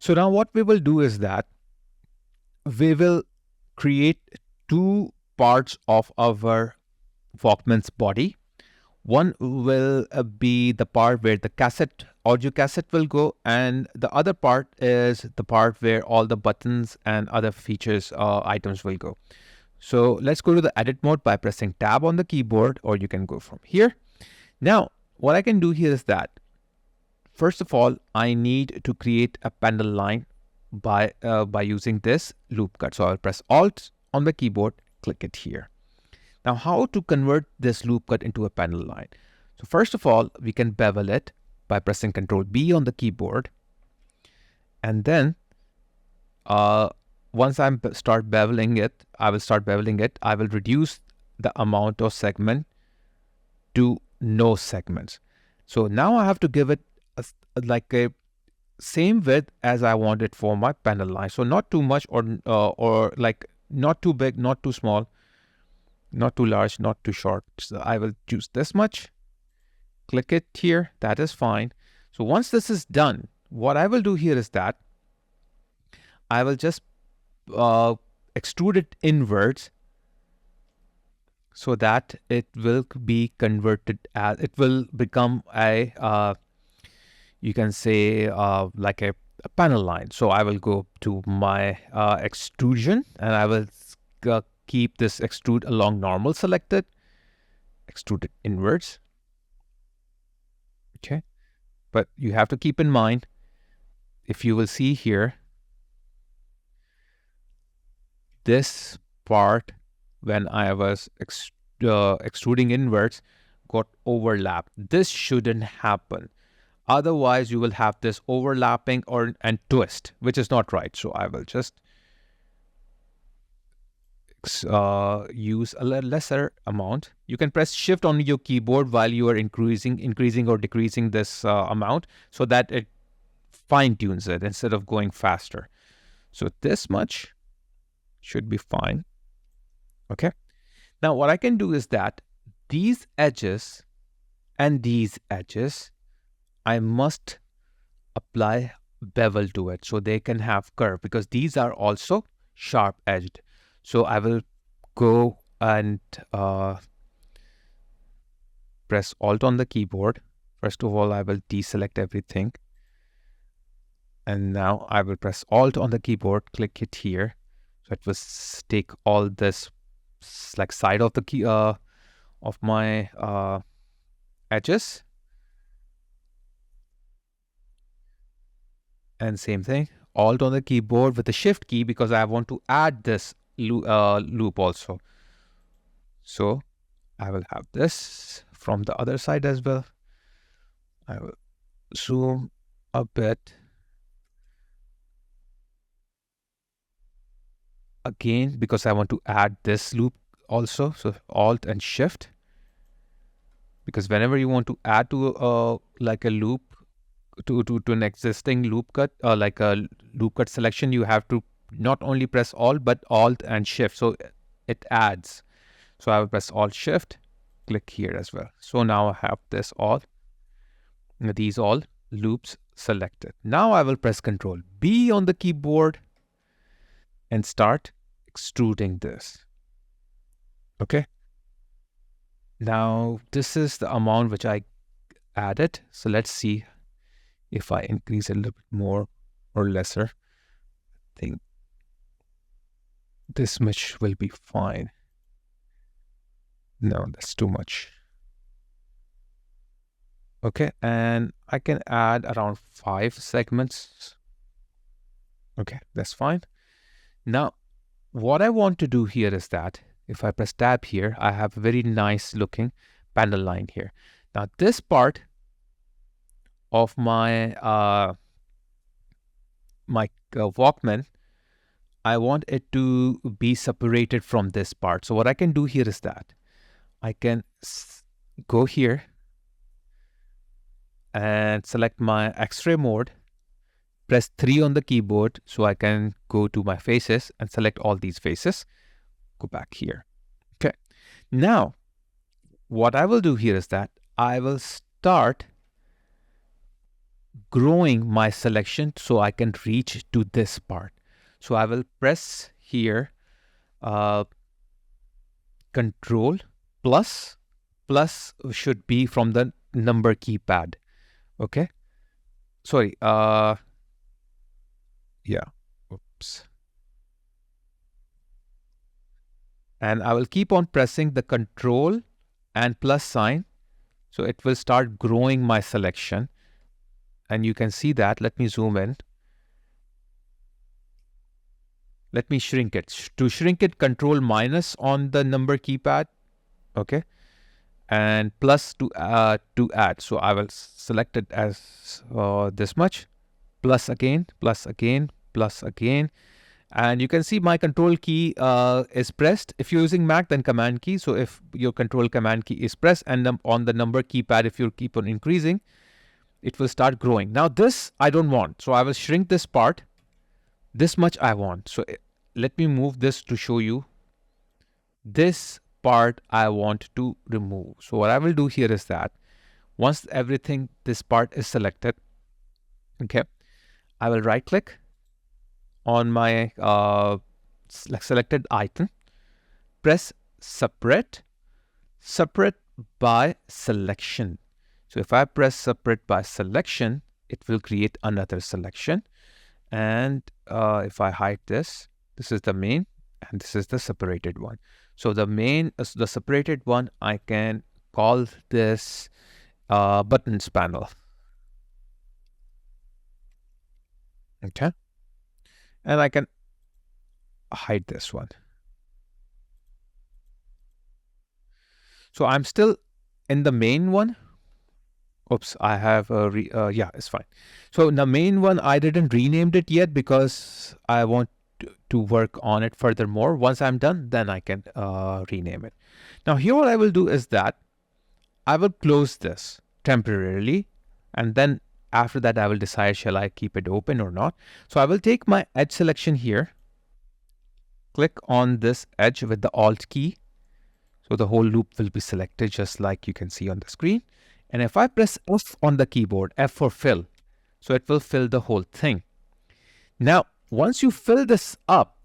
So now what we will do is that we will create two parts of our Walkman's body. One will be the part where the audio cassette will go, and the other part is the part where all the buttons and other features items will go. So let's go to the edit mode by pressing tab on the keyboard, or you can go from here. Now, what I can do here is that, first of all, I need to create a pendle line by using this loop cut. So I'll press Alt on the keyboard, click it here. Now, how to convert this loop cut into a pendle line? So first of all, we can bevel it by pressing Ctrl B on the keyboard. And then once I start beveling it, I will reduce the amount of segment to no segments. So now I have to give it like a same width as I want it for my pendle line. So not too much or like not too big, not too small, not too large, not too short. So I will choose this much, click it here, that is fine. So once this is done, what I will do here is that I will just extrude it inwards so that it will be converted as, it will become a, you can say like a panel line. So I will go to my extrusion and I will keep this extrude along normal selected, extrude it inwards. Okay. But you have to keep in mind, if you will see here, this part, when I was extruding inwards, got overlapped. This shouldn't happen. Otherwise, you will have this overlapping and twist, which is not right. So I will just use a lesser amount. You can press Shift on your keyboard while you are increasing or decreasing this amount, so that it fine tunes it instead of going faster. So this much should be fine. Okay. Now what I can do is that these edges and these edges, I must apply bevel to it so they can have curve, because these are also sharp edged. So I will go and press Alt on the keyboard. First of all, I will deselect everything. And now I will press Alt on the keyboard, click it here. So it will take all this like side of the key of my edges. And same thing, Alt on the keyboard with the Shift key, because I want to add this loop also. So I will have this from the other side as well. I will zoom a bit. Again, because I want to add this loop also. So Alt and Shift. Because whenever you want to add to like a loop, to an existing loop cut, like a loop cut selection, you have to not only press Alt, but Alt and Shift. So it adds. So I will press Alt Shift, click here as well. So now I have this these all loops selected. Now I will press Ctrl B on the keyboard and start extruding this. Okay. Now this is the amount which I added. So let's see if I increase a little bit more or lesser. I think this much will be fine. No, that's too much. Okay, and I can add around 5 segments. Okay, that's fine. Now, what I want to do here is that if I press tab here, I have a very nice looking panel line here. Now, this part of my Walkman, I want it to be separated from this part. So what I can do here is that I can go here and select my X-ray mode, press 3 on the keyboard so I can go to my faces and select all these faces. Go back here. Okay. Now, what I will do here is that I will start growing my selection so I can reach to this part. So I will press here Control plus, plus should be from the number keypad. Okay. Sorry. Yeah. Oops. And I will keep on pressing the Control and plus sign. So it will start growing my selection. And you can see that. Let me zoom in. Let me shrink it. To shrink it, Control minus on the number keypad. Okay. And plus to add. So I will select it as this much. Plus again, plus again, plus again. And you can see my control key is pressed. If you're using Mac, then command key. So if your control command key is pressed and on the number keypad, if you keep on increasing, it will start growing. Now this I don't want. So I will shrink this part. This much I want. So let me move this to show you. This part I want to remove. So what I will do here is that once everything, this part is selected, okay, I will right click on my selected item, press separate by selection. So if I press separate by selection, it will create another selection. And if I hide this, this is the main and this is the separated one. So the main, the separated one, I can call this buttons panel. Okay. And I can hide this one. So I'm still in the main one. Oops, I have yeah, it's fine. So the main one, I didn't renamed it yet because I want to work on it furthermore. Once I'm done, then I can rename it. Now here what I will do is that I will close this temporarily, and then after that I will decide shall I keep it open or not. So I will take my edge selection here, click on this edge with the Alt key. So the whole loop will be selected just like you can see on the screen. And if I press F on the keyboard, F for fill, so it will fill the whole thing. Now, once you fill this up,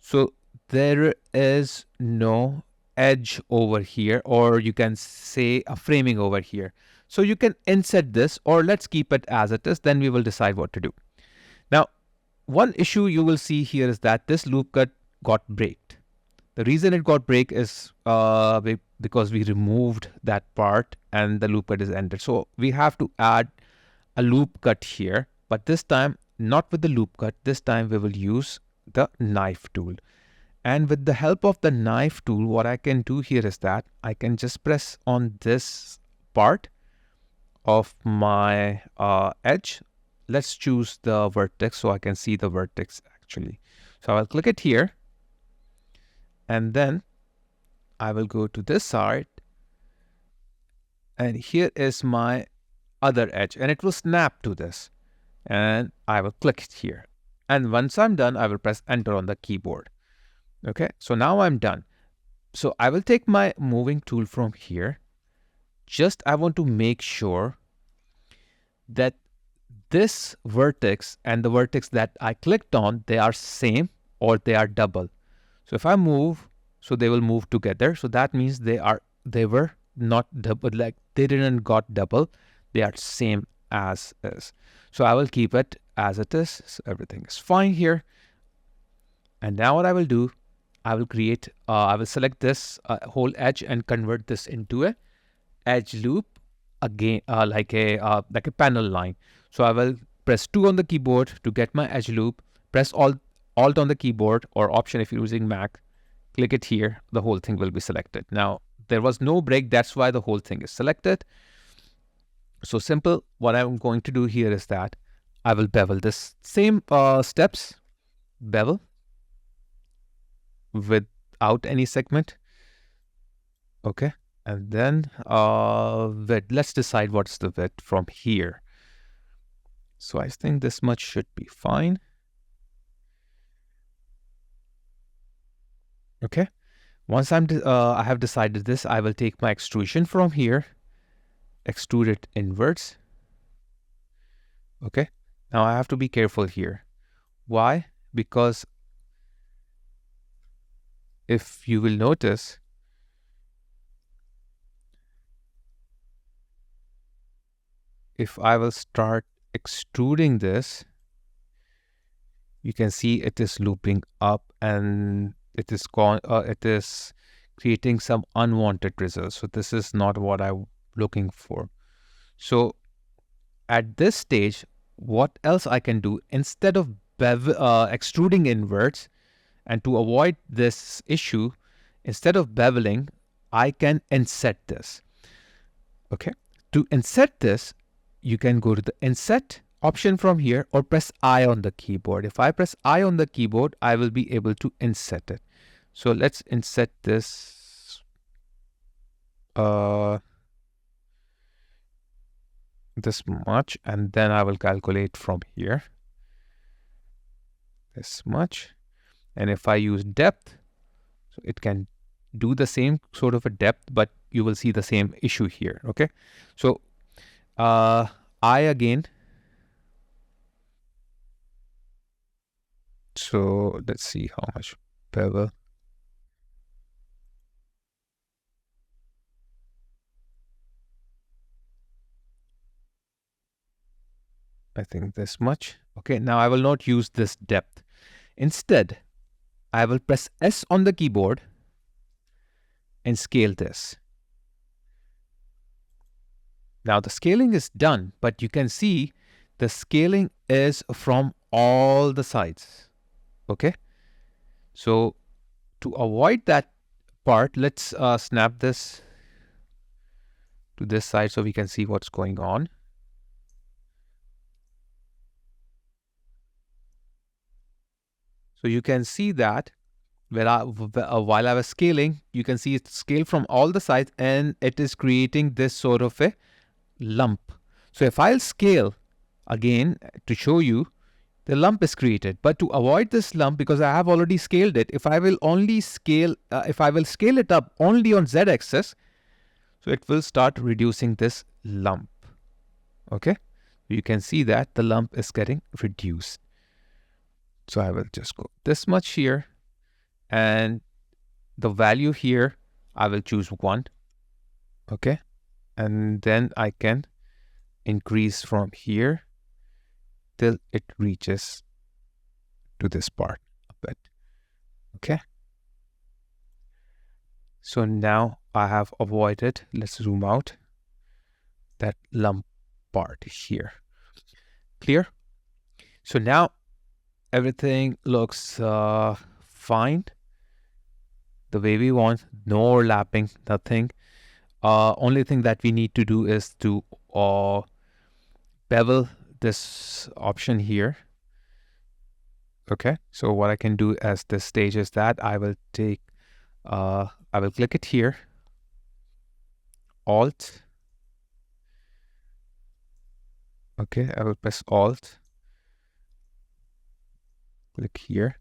so there is no edge over here, or you can say a framing over here. So you can insert this, or let's keep it as it is, then we will decide what to do. Now, one issue you will see here is that this loop cut got braked. The reason it got break is because we removed that part and the loop cut is ended. So we have to add a loop cut here, but this time not with the loop cut. This time we will use the knife tool. And with the help of the knife tool, what I can do here is that I can just press on this part of my edge. Let's choose the vertex so I can see the vertex actually. So I'll click it here. And then I will go to this side. And here is my other edge. And it will snap to this. And I will click it here. And once I'm done, I will press enter on the keyboard. Okay, so now I'm done. So I will take my moving tool from here. Just I want to make sure that this vertex and the vertex that I clicked on, they are same or they are double. So if I move, so they will move together. So that means they were not double, like they didn't got double. They are same as is. So I will keep it as it is. So everything is fine here. And now what I will do, I will create, I will select this whole edge and convert this into a edge loop again, like a panel line. So I will press 2 on the keyboard to get my edge loop, press Alt on the keyboard or Option if you're using Mac, click it here, the whole thing will be selected. Now, there was no break, that's why the whole thing is selected. So simple, what I'm going to do here is that I will bevel this same steps, bevel without any segment. Okay. And then width, let's decide what's the width from here. So I think this much should be fine. Okay. Once I have decided this, I will take my extrusion from here, extrude it inwards. Okay, now I have to be careful here. Why? Because if you will notice, if I will start extruding this, you can see it is looping up and it is creating some unwanted results. So this is not what I'm looking for. So at this stage, what else I can do instead of extruding inwards, and to avoid this issue, instead of beveling, I can inset this. Okay. To inset this, you can go to the inset option from here or press I on the keyboard. If I press I on the keyboard, I will be able to inset it. So let's inset this this much, and then I will calculate from here this much. And if I use depth, so it can do the same sort of a depth, but you will see the same issue here. Okay. So I again. So let's see how much bevel. I think this much. Okay, now I will not use this depth. Instead, I will press S on the keyboard and scale this. Now the scaling is done, but you can see the scaling is from all the sides. Okay, so to avoid that part, let's snap this to this side so we can see what's going on. So you can see that while I was scaling, you can see it's scaled from all the sides and it is creating this sort of a lump. So if I'll scale again to show you, the lump is created. But to avoid this lump, because I have already scaled it, if I will only scale, if I will scale it up only on z-axis, so it will start reducing this lump. Okay, you can see that the lump is getting reduced. So I will just go this much here, and the value here, I will choose 1. Okay, and then I can increase from here till it reaches to this part a bit. Okay, so now I have avoided, let's zoom out, that lump part here. Clear? So now everything looks fine the way we want. No overlapping, nothing. Only thing that we need to do is to bevel this option here. Okay, so what I can do as this stage is that I will take, I will click it here, Alt. Okay, I will press Alt, click here,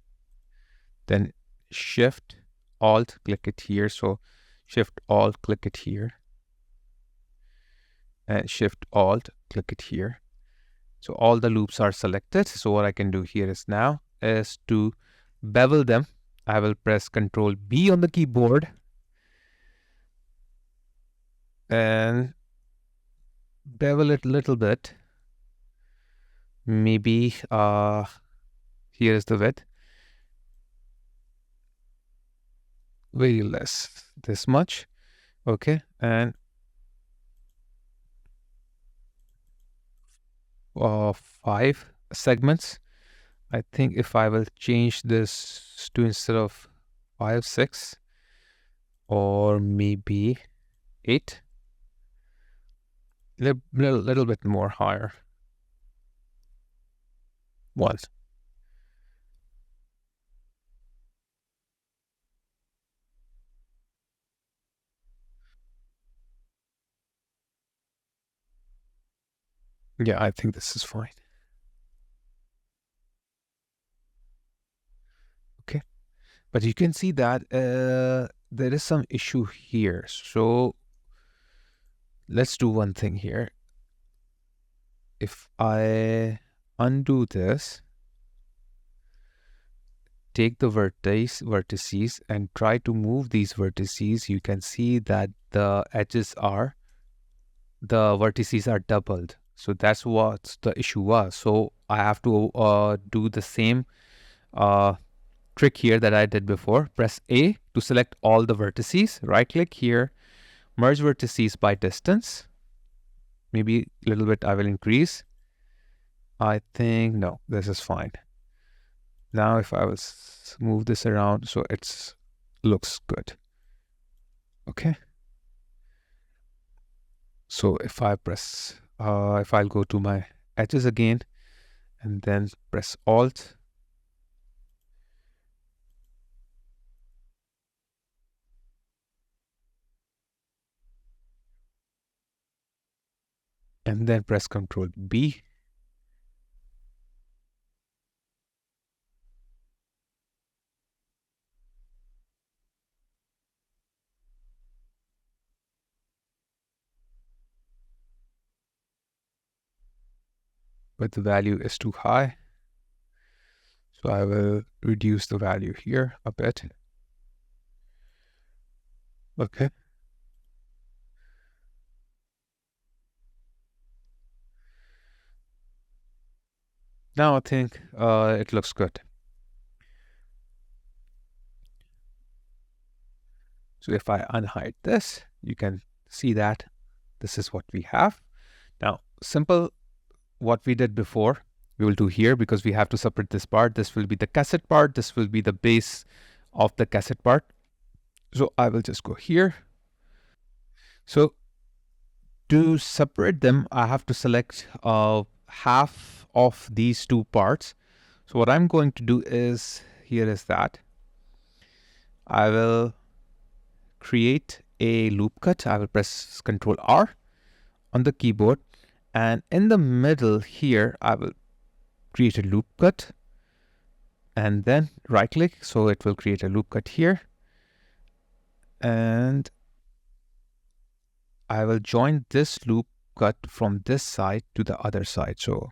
then Shift, Alt, click it here. So Shift, Alt, click it here, and Shift, Alt, click it here. So all the loops are selected. So what I can do here is now is to bevel them. I will press Control B on the keyboard and bevel it a little bit. Maybe here is the width. Very less, this much. Okay, and 5 segments. I think if I will change this to, instead of 5, 6, or maybe 8, little bit more higher. 1. Yeah, I think this is fine. Okay, but you can see that there is some issue here. So let's do one thing here. if I undo this, take the vertices and try to move these vertices, you can see that the vertices are doubled. So that's what the issue was. So I have to do the same trick here that I did before. Press A to select all the vertices. Right click here, merge vertices by distance. Maybe a little bit I will increase. I think, no, this is fine. Now if I will move this around so it's looks good. Okay. So if I press, if I'll go to my edges again and then press Alt, and then press Ctrl B. But the value is too high. So I will reduce the value here a bit. Okay. Now I think it looks good. So if I unhide this, you can see that this is what we have. Now, simple what we did before, we will do here because we have to separate this part. This will be the cassette part. This will be the base of the cassette part. So I will just go here. So to separate them, I have to select half of these two parts. So what I'm going to do is, here is that. I will create a loop cut. I will press Ctrl R on the keyboard. And in the middle here, I will create a loop cut. And then right click. So it will create a loop cut here. And I will join this loop cut from this side to the other side. So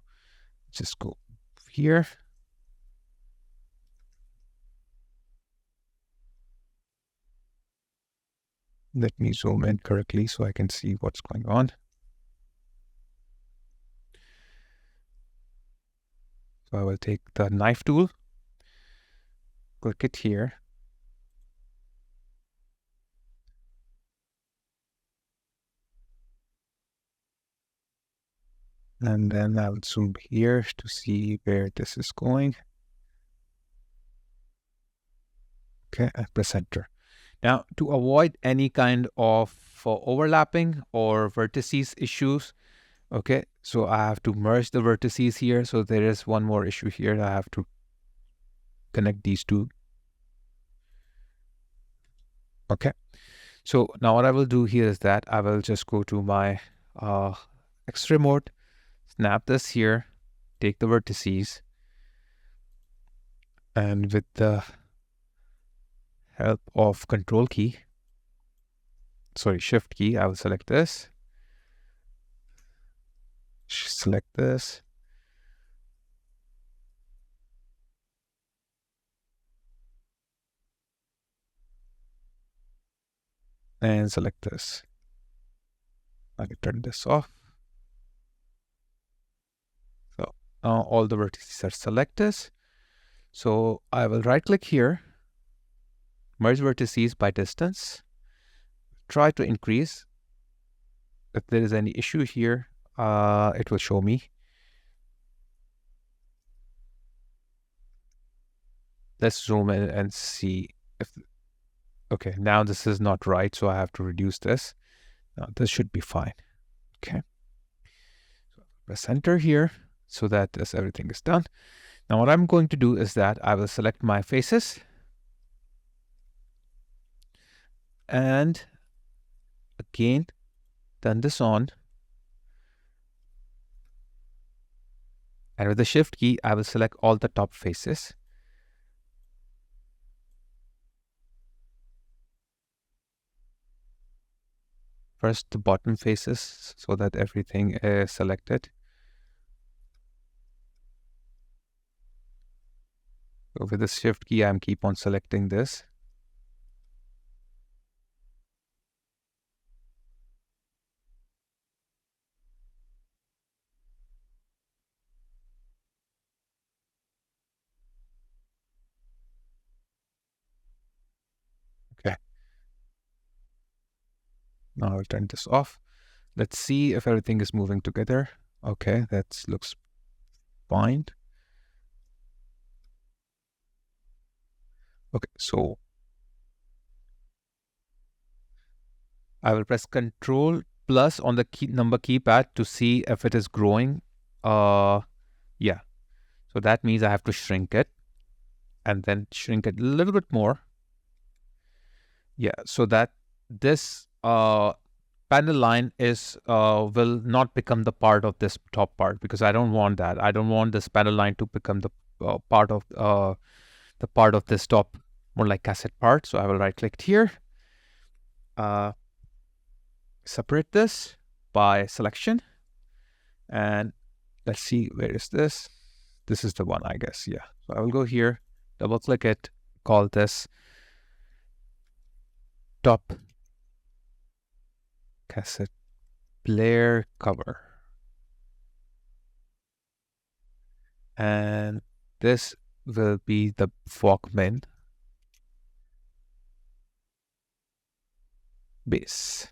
just go here. Let me zoom in correctly so I can see what's going on. So I will take the knife tool, click it here. And then I'll zoom here to see where this is going. Okay, and press enter. Now, to avoid any kind of overlapping or vertices issues, okay, so I have to merge the vertices here. So there is one more issue here. I have to connect these two. Okay, so now what I will do here is that I will just go to my X-ray mode, snap this here, take the vertices, and with the help of Control key, sorry, Shift key, I will select this, select this, and select this. I can turn this off. So now all the vertices are selected. So I will right click here, merge vertices by distance, try to increase. If there is any issue here, it will show me. Let's zoom in and see if, okay, now this is not right, so I have to reduce this. Now this should be fine. Okay. So press enter here so that everything is done. Now what I'm going to do is that I will select my faces and again turn this on. And with the Shift key, I will select all the top faces. First, the bottom faces so that everything is selected. So with the shift key, I'm keep on selecting this. Okay. Now I'll turn this off. Let's see if everything is moving together. Okay, that looks fine. Okay, so I will press Control plus on the number keypad to see if it is growing. Yeah. So that means I have to shrink it and then shrink it a little bit more. Yeah, so that this panel line is will not become the part of this top part, because I don't want that. I don't want this panel line to become the part of this top, more like cassette part. So I will right click here, separate this by selection, and let's see, where is this? This is the one, I guess. Yeah. So I will go here, double click it, call this top cassette player cover. And this will be the Walkman base.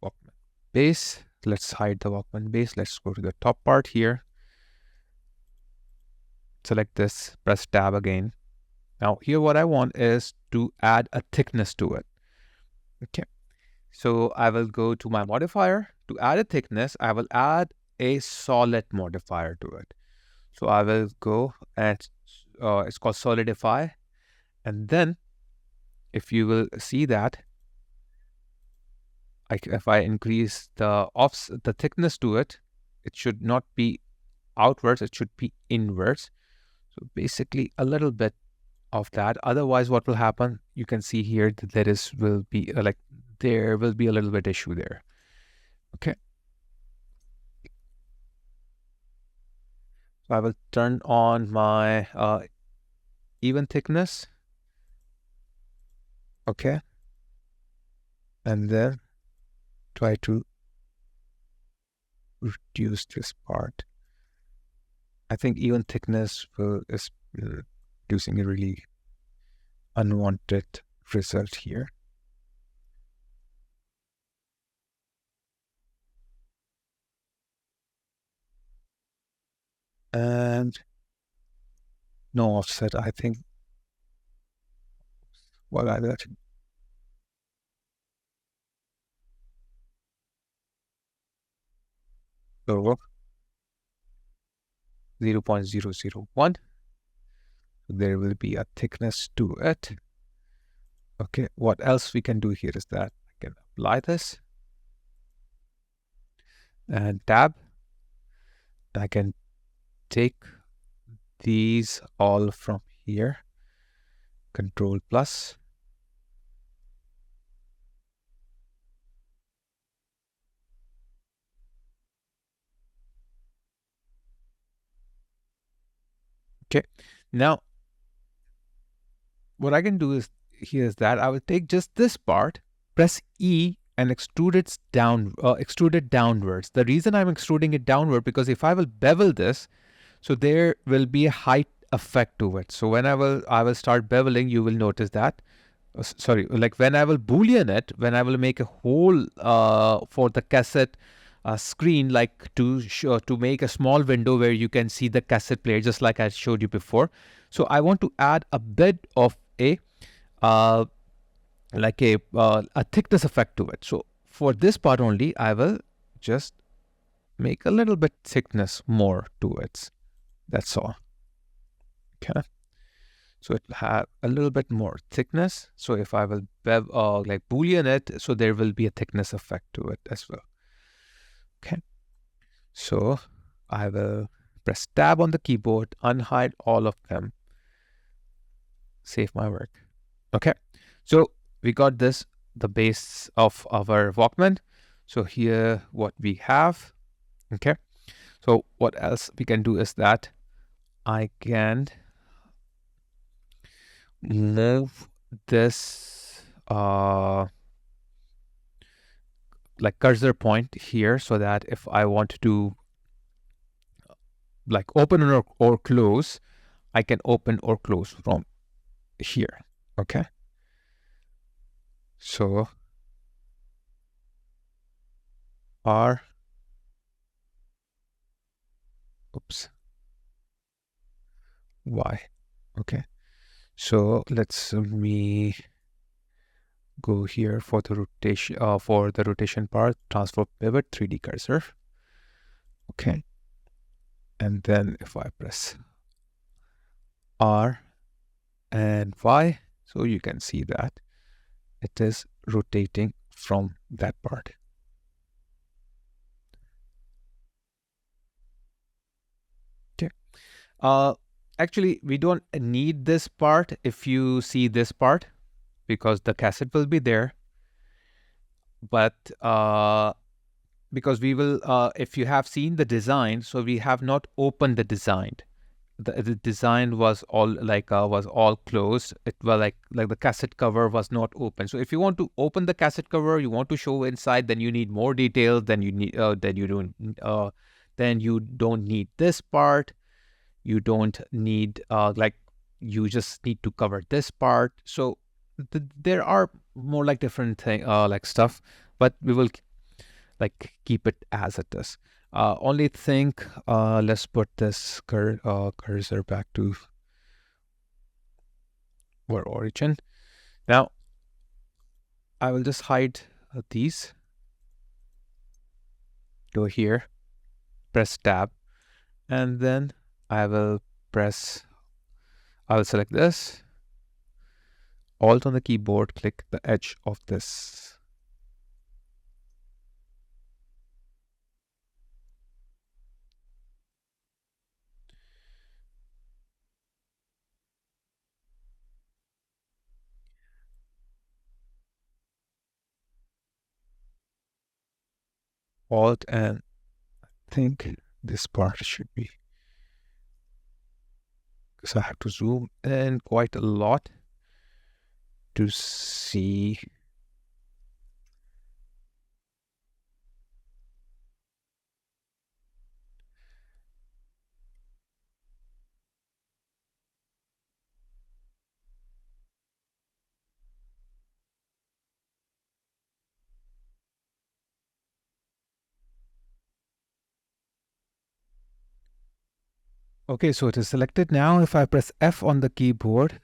Walkman base. Let's hide the Walkman base. Let's go to the top part here. Select this, press tab again. Now here what I want is to add a thickness to it. Okay. So I will go to my modifier. To add a thickness, I will add a solid modifier to it. So I will go and it's called solidify. And then if you will see that, if I increase the thickness to it, it should not be outwards, it should be inwards. So basically a little bit of that. Otherwise, what will happen? You can see here that there will be a little bit issue there. Okay. So I will turn on my even thickness. Okay. And then try to reduce this part. I think even thickness is producing a really unwanted result here. And no offset, I think. What are that? So 0.001. There will be a thickness to it. Okay, what else we can do here is that I can apply this and tab. I can take these all from here, Control plus. Okay, now what I can do is I will take just this part, press E and extrude it downwards. The reason I'm extruding it downward, because if I will bevel this, so there will be a height effect to it. So when I will start beveling, you will notice that. Sorry, like when I will boolean it, when I will make a hole for the cassette screen, like to make a small window where you can see the cassette player, just like I showed you before. So I want to add a bit of a thickness effect to it. So for this part only, I will just make a little bit thickness more to it. That's all. Okay. So it will have a little bit more thickness. So if I will like boolean it, so there will be a thickness effect to it as well. Okay. So I will press tab on the keyboard, unhide all of them, save my work. Okay. So we got this, the base of our Walkman. So here what we have. Okay. So what else we can do is that I can move this like cursor point here, so that if I want to like open or close, I can open or close from here. Okay. So R, oops, Y. Okay. So let's me go here for the rotation part, transform pivot 3D cursor. Okay. And then if I press R and Y, so you can see that it is rotating from that part. Okay. Actually, we don't need this part if you see this part, because the cassette will be there. But because we will, if you have seen the design, so we have not opened the design. The design was all closed. It was like the cassette cover was not open. So if you want to open the cassette cover, you want to show inside, then you need more details. Then you need then you don't need this part. You don't need you just need to cover this part. So there are more like different thing like stuff, but we will like keep it as it is. Only thing, let's put this cursor back to our origin. Now, I will just hide these. Go here, press tab, and then I will select this. Alt on the keyboard, click the edge of this. Alt, and I think this part should be, because I have to zoom in quite a lot to see. Okay, so it is selected now. If I press F on the keyboard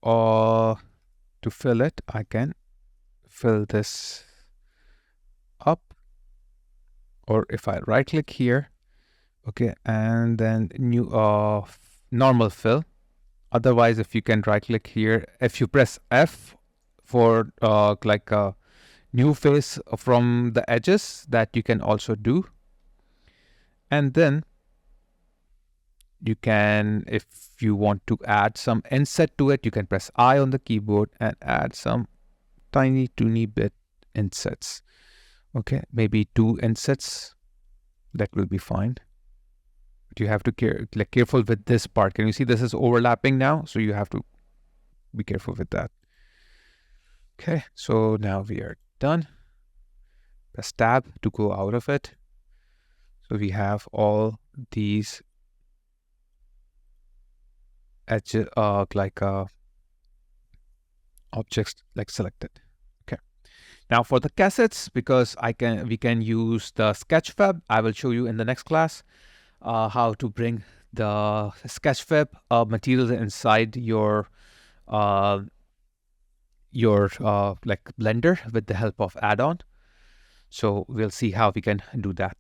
or to fill it, I can fill this up. Or if I right click here, okay, and then new normal fill. Otherwise, if you can right click here, if you press F for like a new face from the edges, that you can also do. And then you can, if you want to add some inset to it, you can press I on the keyboard and add some tiny bit insets. Okay, maybe 2 insets, that will be fine. But you have to careful with this part. Can you see this is overlapping now? So you have to be careful with that. Okay, so now we are done. Press tab to go out of it. So we have all these edges, objects like selected. Okay. Now for the cassettes, because we can use the Sketchfab. I will show you in the next class how to bring the Sketchfab materials inside your like Blender with the help of add-on. So we'll see how we can do that.